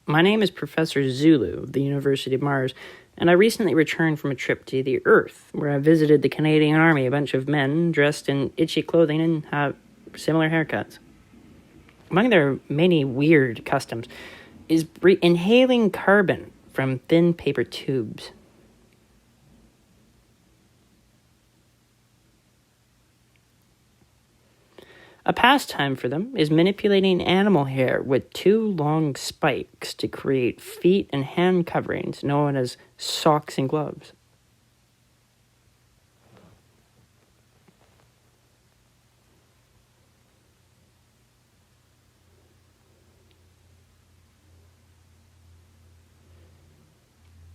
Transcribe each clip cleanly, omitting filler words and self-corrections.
My name is Professor Zulu of the University of Mars, and I recently returned from a trip to the Earth, where I visited the Canadian Army, a bunch of men dressed in itchy clothing and have similar haircuts. Among their many weird customs is inhaling carbon from thin paper tubes. A pastime for them is manipulating animal hair with two long spikes to create feet and hand coverings known as socks and gloves.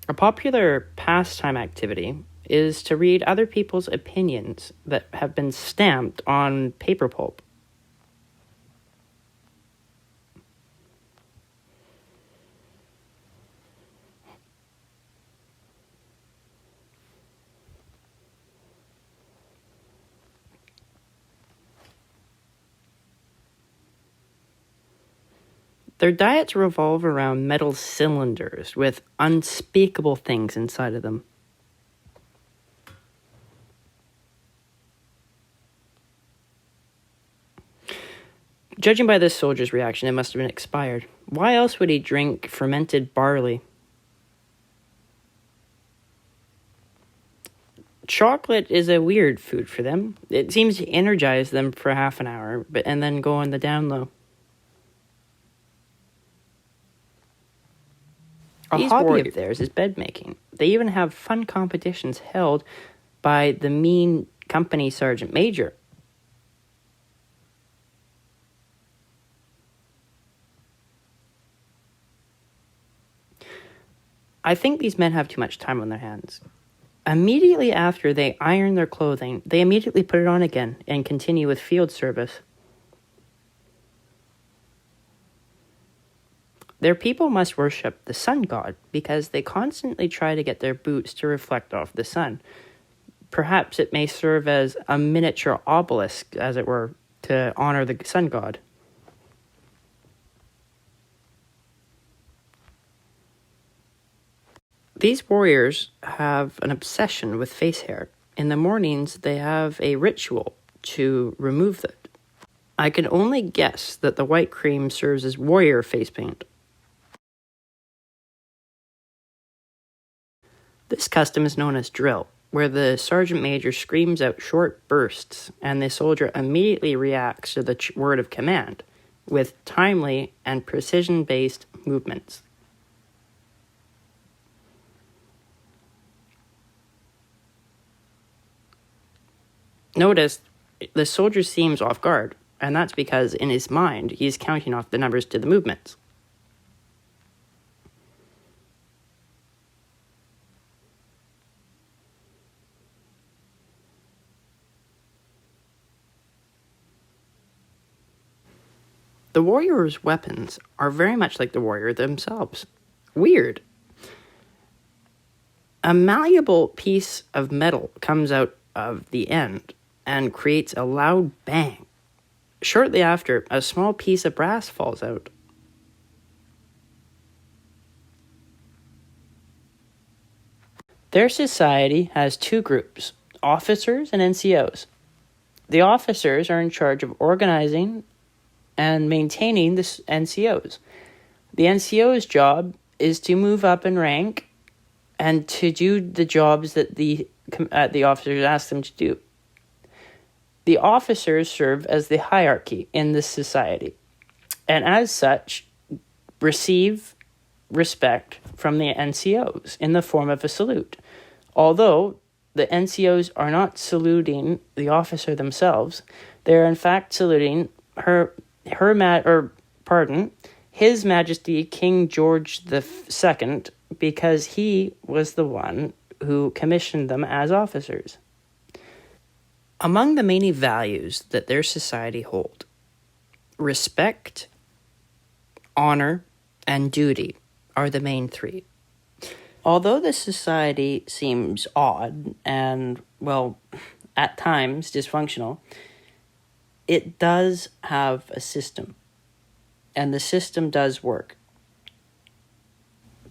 A popular pastime activity is to read other people's opinions that have been stamped on paper pulp. Their diets revolve around metal cylinders with unspeakable things inside of them. Judging by this soldier's reaction, it must have been expired. Why else would he drink fermented barley? Chocolate is a weird food for them. It seems to energize them for half an hour, and then go on the down low. A hobby of theirs is bed making. They even have fun competitions held by the mean company sergeant major. I think these men have too much time on their hands. Immediately after they iron their clothing, they immediately put it on again and continue with field service. Their people must worship the sun god because they constantly try to get their boots to reflect off the sun. Perhaps it may serve as a miniature obelisk, as it were, to honor the sun god. These warriors have an obsession with face hair. In the mornings, they have a ritual to remove it. I can only guess that the white cream serves as warrior face paint. This custom is known as drill, where the sergeant major screams out short bursts and the soldier immediately reacts to the word of command with timely and precision-based movements. Notice, the soldier seems off guard, and that's because in his mind he's counting off the numbers to the movements. The warrior's weapons are very much like the warrior themselves. Weird. A malleable piece of metal comes out of the end and creates a loud bang. Shortly after, a small piece of brass falls out. Their society has two groups, officers and NCOs. The officers are in charge of organizing and maintaining the NCOs. The NCO's job is to move up in rank and to do the jobs that the officers ask them to do. The officers serve as the hierarchy in this society, and as such, receive respect from the NCOs in the form of a salute. Although the NCOs are not saluting the officer themselves, they are in fact saluting His Majesty King George II, because he was the one who commissioned them as officers. Among the many values that their society hold, respect, honor, and duty are the main three. Although this society seems odd and, well, at times dysfunctional, it does have a system, and the system does work.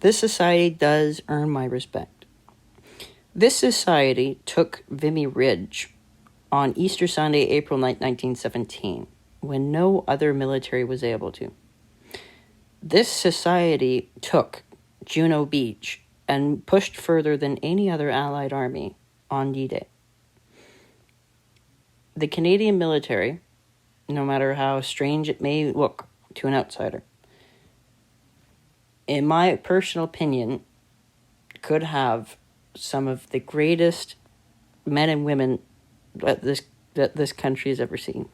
This society does earn my respect. This society took Vimy Ridge on Easter Sunday, April 9th, 1917, when no other military was able to. This society took Juno Beach and pushed further than any other Allied army on D-Day. The Canadian military, no matter how strange it may look to an outsider, in my personal opinion, could have some of the greatest men and women that this country has ever seen.